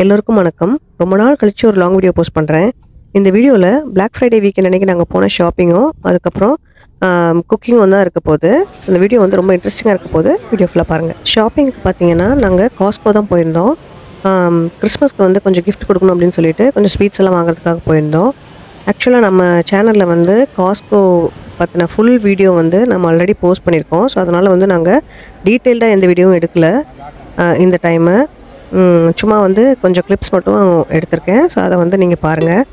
எல்லோருக்கும் வணக்கம். ரொம்ப நாள் கழிச்சு ஒரு லாங் வீடியோ போஸ்ட் பண்ணுறேன். இந்த வீடியோவில் Black Friday வீக்கெண்ட் அன்றைக்கி நாங்கள் போன ஷாப்பிங்கும் அதுக்கப்புறம் குக்கிங்கும் தான் இருக்க போகுது. ஸோ இந்த வீடியோ வந்து ரொம்ப இன்ட்ரெஸ்டிங்காக இருக்க போகுது. வீடியோ ஃபுல்லாக பாருங்கள். ஷாப்பிங்க்கு பார்த்தீங்கன்னா நாங்கள் காஸ்கோ தான் போயிருந்தோம். கிறிஸ்மஸ்க்கு வந்து கொஞ்சம் கிஃப்ட் கொடுக்கணும் அப்படின்னு சொல்லிட்டு கொஞ்சம் ஸ்வீட்ஸ் எல்லாம் வாங்குறதுக்காக போயிருந்தோம். ஆக்சுவலாக நம்ம சேனலில் வந்து காஸ்கோ பற்றின ஃபுல் வீடியோ வந்து நம்ம ஆல்ரெடி போஸ்ட் பண்ணியிருக்கோம். ஸோ அதனால் வந்து நாங்கள் டீட்டெயில்டாக எந்த வீடியோவும் எடுக்கலை இந்த டைமு. சும்மா வந்து கொஞ்சம் கிளிப்ஸ் மட்டும் எடுத்திருக்கேன். ஸோ அதை வந்து நீங்கள் பாருங்கள்.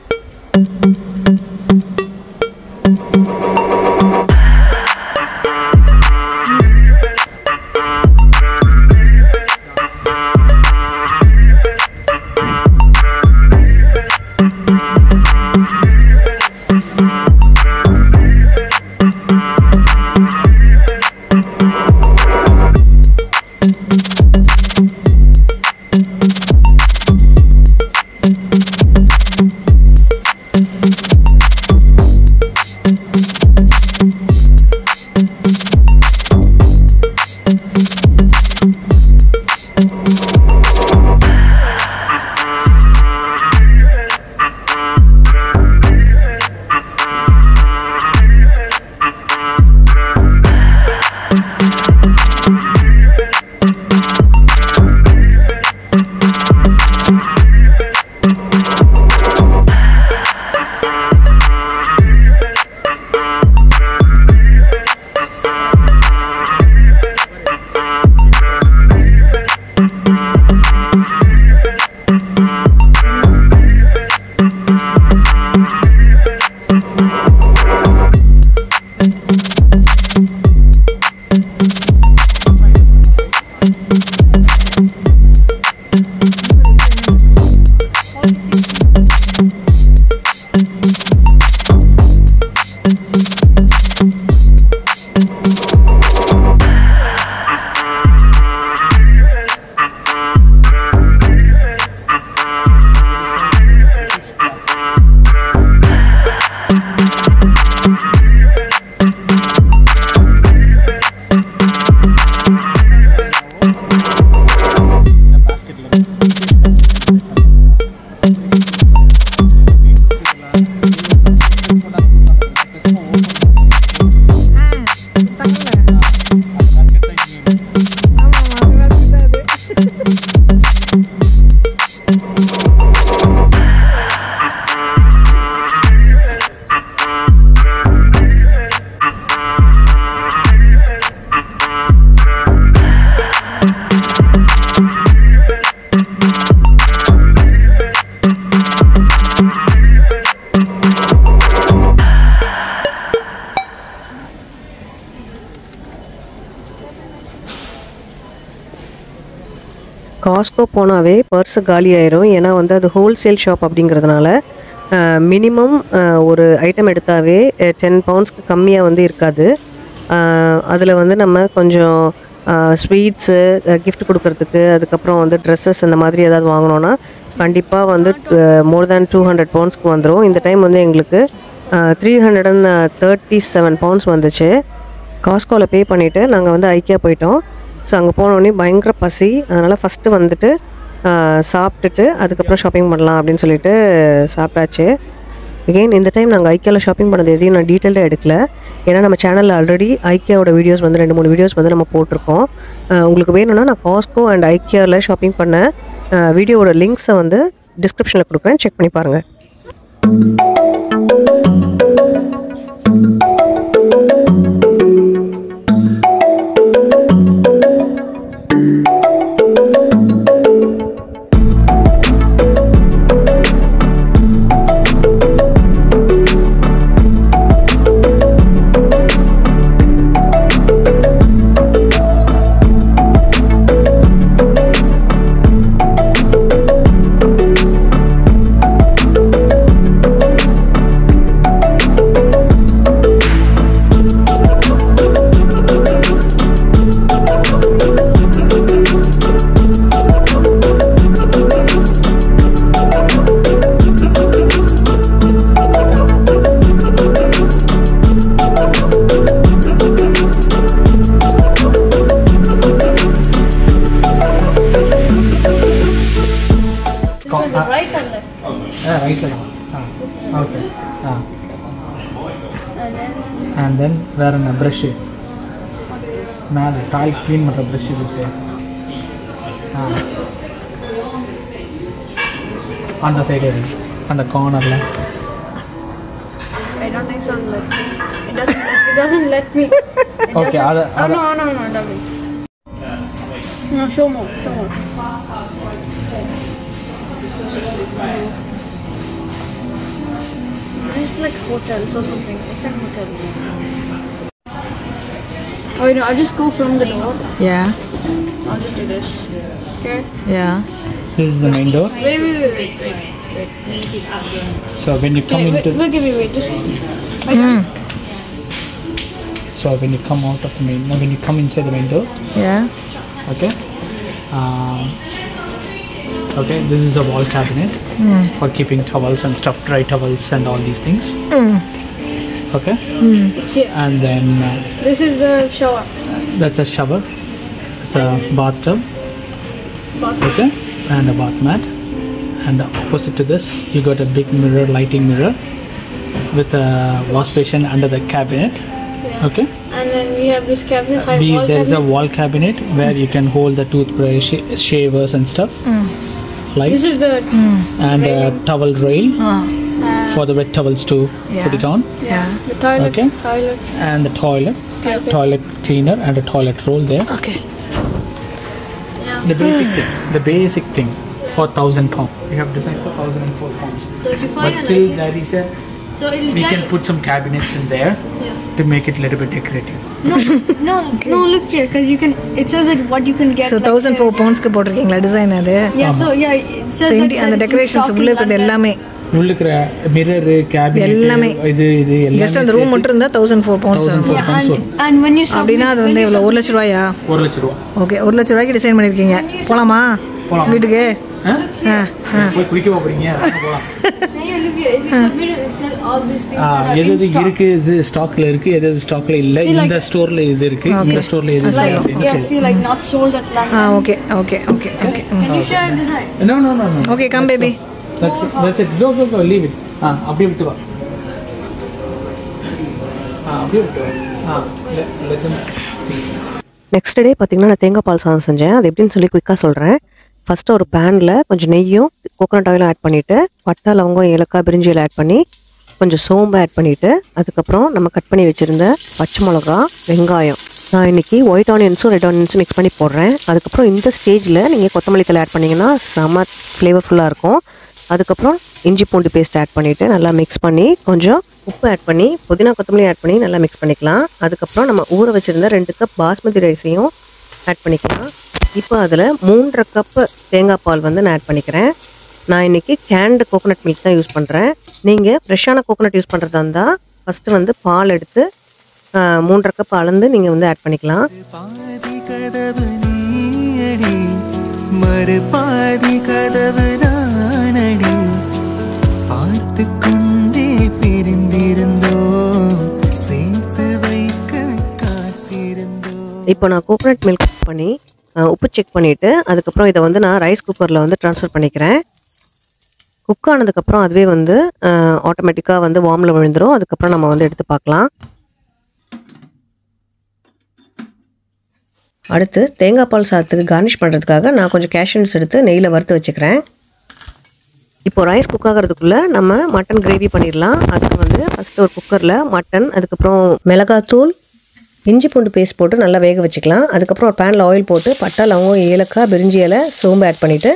காஸ்கோ போனாவே பர்ஸு காலி ஆயிரும். ஏன்னா வந்து அது ஹோல்சேல் ஷாப் அப்படிங்கிறதுனால மினிமம் ஒரு ஐட்டம் எடுத்தாவே 10 பவுண்ட்ஸ்க்கு கம்மியாக வந்து இருக்காது. அதில் வந்து நம்ம கொஞ்சம் ஸ்வீட்ஸு கிஃப்ட் கொடுக்கறதுக்கு அதுக்கப்புறம் வந்து ட்ரெஸ்ஸஸ் அந்த மாதிரி ஏதாவது வாங்கினோன்னா கண்டிப்பாக வந்து மோர் தேன் 200 பவுண்ட்ஸ்க்கு வந்துடும். இந்த டைம் வந்து எங்களுக்கு 337 பவுண்ட்ஸ் வந்துச்சு. காஸ்கோவில் பே பண்ணிவிட்டு நாங்கள் வந்து ஐக்கியா போயிட்டோம். ஸோ அங்கே போனோடனே பயங்கர பசி. அதனால் ஃபஸ்ட்டு வந்துட்டு சாப்பிட்டுட்டு அதுக்கப்புறம் ஷாப்பிங் பண்ணலாம் அப்படின்னு சொல்லிட்டு சாப்பிட்டாச்சு. அகெயின் இந்த டைம் நாங்கள் ஐக்கியாவில் ஷாப்பிங் பண்ணது எதையும் நான் டீட்டெயில்டாக எடுக்கல. ஏன்னா நம்ம சேனலில் ஆல்ரெடி ஐக்கியாவோட வீடியோஸ் வந்து 2-3 வீடியோஸ் வந்து நம்ம போட்டிருக்கோம். உங்களுக்கு வேணும்னா நான் காஸ்கோ அண்ட் ஐக்கியாவில் ஷாப்பிங் பண்ண வீடியோவோட லிங்க்ஸை வந்து டிஸ்கிரிப்ஷனில் கொடுக்குறேன். செக் பண்ணி பாருங்கள். the right and left. Right side. Okay. And then where a brush. மேலே டாய்லெட் க்ளீன் பண்ணுற ப்ரஷ் யூஸ் அந்த சைடு அந்த கார்னரில். I don't think so. It doesn't let me. Okay. No. No, show more. This is like hotels or something. It's like hotels. Oh, I'll just go from the door. Yeah. I'll just do this. Okay? Yeah. This is the main door. Wait. So when you come into. Wait. Just. So when you come out of the main, when you come inside the main door. Yeah. Okay. Okay. This is a wall cabinet for keeping towels and stuff, dry towels and all these things. Okay. It's here. And then This is the shower. that's a shower. It's a bathtub. Okay. And a bath mat. And opposite to this, you got a big mirror, lighting mirror, with a wash basin under the cabinet. Yeah. Okay. And then we have this cabinet. There is a wall cabinet where you can hold the toothbrush, shavers and stuff. Lights. This is the And a towel rail for the wet towels to put it on. the toilet. Okay. Toilet. And the toilet cleaner and a toilet roll there. Okay. Yeah. The basic thing for 1,000 pounds. We have designed for 1,004 pounds. So if you But find still there is a, so it'll we can put some cabinets in there to make it a little bit decorative. no, look here, because you can. It says like what you can get. So 1,004 poundsக்கு போட்டிருக்கீங்களா design அது? Yeah. So it says So that அந்த decorations உள்ள இருக்குது எல்லாமே. உள்ளுக்குற mirror cabinet எல்லாமே இது எல்லாமே just அந்த ரூம் மட்டும் இருந்தா 1,004 pounds. 1,004 pounds வரும். And when you அப்படினா அது வந்து எவ்வளவு 1 லட்சம் ரூபாயா? 1 லட்சம் ரூபாய். ஓகே 1 லட்சம் ரூபாய்க்கு டிசைன் பண்ணிருக்கீங்க. போலாமா? வீட்டுக்கு? போய் குளிக்க போறீங்க? போலாம். Hey, look here. If you submit it, it tells all these things that are in எது stock. இருக்கு இது ஸ்டாக்ல இருக்கு எது ஸ்டாக்ல இல்ல இந்த ஸ்டோர்ல இது இருக்கு இந்த ஸ்டோர்ல இது Like, see, like not sold at London. Okay. Can you share a design? No. Okay come baby. That's it. Go. Leave it. அப்படியே விட்டு வா. அப்படியே விட்டு வா. let them think. Next day பார்த்தீங்கன்னா நான் தேங்காய் பால் சாதம் செஞ்சேன். அது எப்படின்னு சொல்லி குயிக்காக சொல்கிறேன். ஃபஸ்ட்டு ஒரு பேனில் கொஞ்சம் நெய்யும் கோகோனட் ஆயிலும் ஆட் பண்ணிவிட்டு பட்டை லவங்கம் ஏலக்காய் பிரிஞ்சி இலை ஆட் பண்ணி கொஞ்சம் சோம்பு ஆட் பண்ணிவிட்டு அதுக்கப்புறம் நம்ம கட் பண்ணி வச்சுருந்த பச்சை மிளகா வெங்காயம் நான் இன்றைக்கி ஒயிட் ஆனியன்ஸும் ரெட் ஆனியன்ஸும் மிக்ஸ் பண்ணி போடுறேன். அதுக்கப்புறம் இந்த ஸ்டேஜில் நீங்கள் கொத்தமல்லி தழை ஆட் பண்ணிங்கன்னா செம்ம ஃப்ளேவர்ஃபுல்லாக இருக்கும். அதுக்கப்புறம் இஞ்சி பூண்டு பேஸ்ட் ஆட் பண்ணிவிட்டு நல்லா மிக்ஸ் பண்ணி கொஞ்சம் உப்பு ஆட் பண்ணி புதினா கொத்தமல்லி ஆட் பண்ணி நல்லா மிக்ஸ் பண்ணிக்கலாம். அதுக்கப்புறம் நம்ம ஊற வச்சுருந்த 2 கப் பாஸ்மதி ரைஸையும் ஆட் பண்ணிக்கலாம். இப்போ அதில் 3.5 கப்பு தேங்காய் பால் வந்து நான் ஆட் பண்ணிக்கிறேன். நான் இன்றைக்கி கேண்டு கோகோனட் மில்க் தான் யூஸ் பண்ணுறேன். நீங்கள் ஃப்ரெஷ்ஷான கோகோனட் யூஸ் பண்ணுறதா இருந்தால் ஃபஸ்ட்டு வந்து பால் எடுத்து 3.5 கப் அளந்து நீங்கள் வந்து ஆட் பண்ணிக்கலாம். இப்போ நான் கோகோனட் மில்க் பண்ணி உப்பு செக் பண்ணிவிட்டு அதுக்கப்புறம் இதை வந்து நான் ரைஸ் குக்கரில் வந்து ட்ரான்ஸ்ஃபர் பண்ணிக்கிறேன். குக் ஆனதுக்கப்புறம் அதுவே வந்து ஆட்டோமேட்டிக்காக வந்து வார்மில் விழுந்துடும். அதுக்கப்புறம் நம்ம வந்து எடுத்து பார்க்கலாம். அடுத்து தேங்காய் பால் சாதத்துக்கு கார்னிஷ் பண்ணுறதுக்காக நான் கொஞ்சம் கேஷ்யூஸ் எடுத்து நெய்யில் வறுத்து வச்சுக்கிறேன். இப்போ ரைஸ் குக் ஆகிறதுக்குள்ளே நம்ம மட்டன் கிரேவி பண்ணிடலாம். அதுக்கு வந்து ஃபஸ்ட்டு ஒரு குக்கரில் மட்டன் அதுக்கப்புறம் மிளகாத்தூள் இஞ்சி பூண்டு பேஸ்ட் போட்டு நல்லா வேக வச்சுக்கலாம். அதுக்கப்புறம் ஒரு பேனில் ஆயில் போட்டு பட்டை லவங்கம் ஏலக்காய் பிரிஞ்சி இலை சோம்பு ஆட் பண்ணிவிட்டு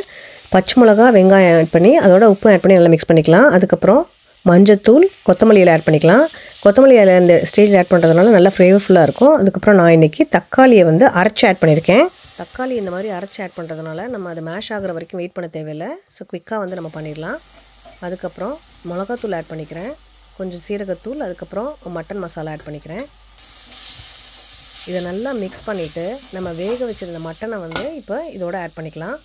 பச்சை மிளகா வெங்காயம் ஆட் பண்ணி அதோட உப்பு ஆட் பண்ணி நல்லா மிக்ஸ் பண்ணிக்கலாம். அதுக்கப்புறம் மஞ்சத்தூள் கொத்தமல்லி இலை ஆட் பண்ணிக்கலாம். கொத்தமல்லி இலை இந்த ஸ்டேஜில் ஆட் பண்ணுறதுனால நல்லா ஃப்ளேவர்ஃபுல்லாக இருக்கும். அதுக்கப்புறம் நான் இன்றைக்கி தக்காளியை வந்து அரைச்சி ஆட் பண்ணியிருக்கேன். தக்காளி இந்த மாதிரி அரைச்சி ஆட் பண்ணுறதுனால நம்ம அது மேஷ் ஆகிற வரைக்கும் வெயிட் பண்ண தேவையில்லை. ஸோ குயிக்காக வந்து நம்ம பண்ணிடலாம். அதுக்கப்புறம் மிளகாத்தூள் ஆட் பண்ணிக்கிறேன், கொஞ்சம் சீரகத்தூள், அதுக்கப்புறம் மட்டன் மசாலா ஆட் பண்ணிக்கிறேன். இதை நல்லா மிக்ஸ் பண்ணிவிட்டு நம்ம வேக வச்சுருந்த மட்டனை வந்து இப்போ இதோட ஆட் பண்ணிக்கலாம்.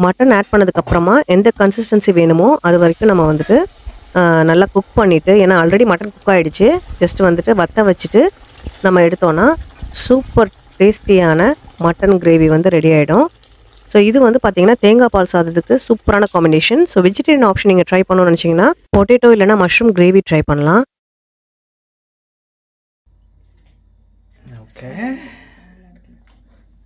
மட்டன் ஆட் பண்ணதுக்கப்புறமா எந்த கன்சிஸ்டன்சி வேணுமோ அது வரைக்கும் நம்ம வந்துட்டு நல்லா குக் பண்ணிவிட்டு, ஏன்னா ஆல்ரெடி மட்டன் குக் ஆகிடுச்சு, ஜஸ்ட் வந்துட்டு வற்ற வச்சுட்டு நம்ம எடுத்தோன்னா சூப்பர் டேஸ்டியான மட்டன் கிரேவி வந்து ரெடி ஆகிடும். ஸோ இது வந்து பார்த்தீங்கன்னா தேங்காய் பால் சாதத்துக்கு சூப்பரான காம்பினேஷன். ஸோ வெஜிடேரியன் ஆப்ஷன் நீங்கள் ட்ரை பண்ணணும்னு நினச்சிங்கன்னா பொட்டேட்டோ இல்லைனா மஷ்ரூம் கிரேவி ட்ரை பண்ணலாம். ஓகே,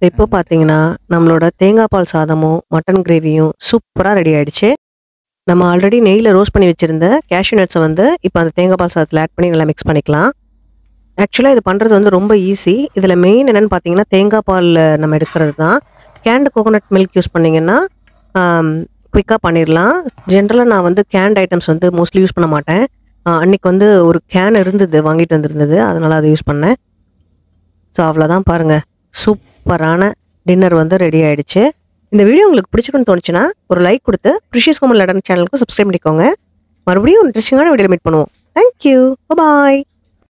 இப்போ பார்த்தீங்கன்னா நம்மளோட தேங்காய் பால் சாதமும் மட்டன் கிரேவியும் சூப்பராக ரெடி ஆகிடுச்சு. நம்ம ஆல்ரெடி நெய்யில் ரோஸ்ட் பண்ணி வச்சுருந்த கேஷ்யூ நட்ஸை வந்து இப்போ அந்த தேங்காய் பால் சாதத்தில் ஆட் பண்ணி நல்லா மிக்ஸ் பண்ணிக்கலாம். ஆக்சுவலாக இது பண்ணுறது வந்து ரொம்ப ஈஸி. இதில் மெயின் என்னென்னு பார்த்தீங்கன்னா தேங்காய் பாலில் நம்ம எடுக்கிறது தான். கேண்டு கோகோனட் மில்க் யூஸ் பண்ணிங்கன்னா குயிக்காக பண்ணிடலாம். ஜென்ரலாக நான் வந்து கேண்ட் ஐட்டம்ஸ் வந்து மோஸ்ட்லி யூஸ் பண்ண மாட்டேன். அன்றைக்கி வந்து ஒரு கேன் இருந்தது, வாங்கிட்டு வந்துருந்தது, அதனால் அதை யூஸ் பண்ணேன். ஸோ அவ்வளோதான், பாருங்கள், சூப்பரான டின்னர் வந்து ரெடி ஆகிடுச்சு. இந்த வீடியோ உங்களுக்கு பிடிச்சிருக்குன்னு தோணுச்சுன்னா ஒரு லைக் கொடுத்து ப்ரிஷியஸ் கோமல் லடன் சேனலுக்கு சப்ஸ்கிரைப் பண்ணிக்கோங்க. மறுபடியும் ஒரு இன்ட்ரெஸ்டிங்கான வீடியோ மீட் பண்ணுவோம். தேங்க்யூ, பாய்.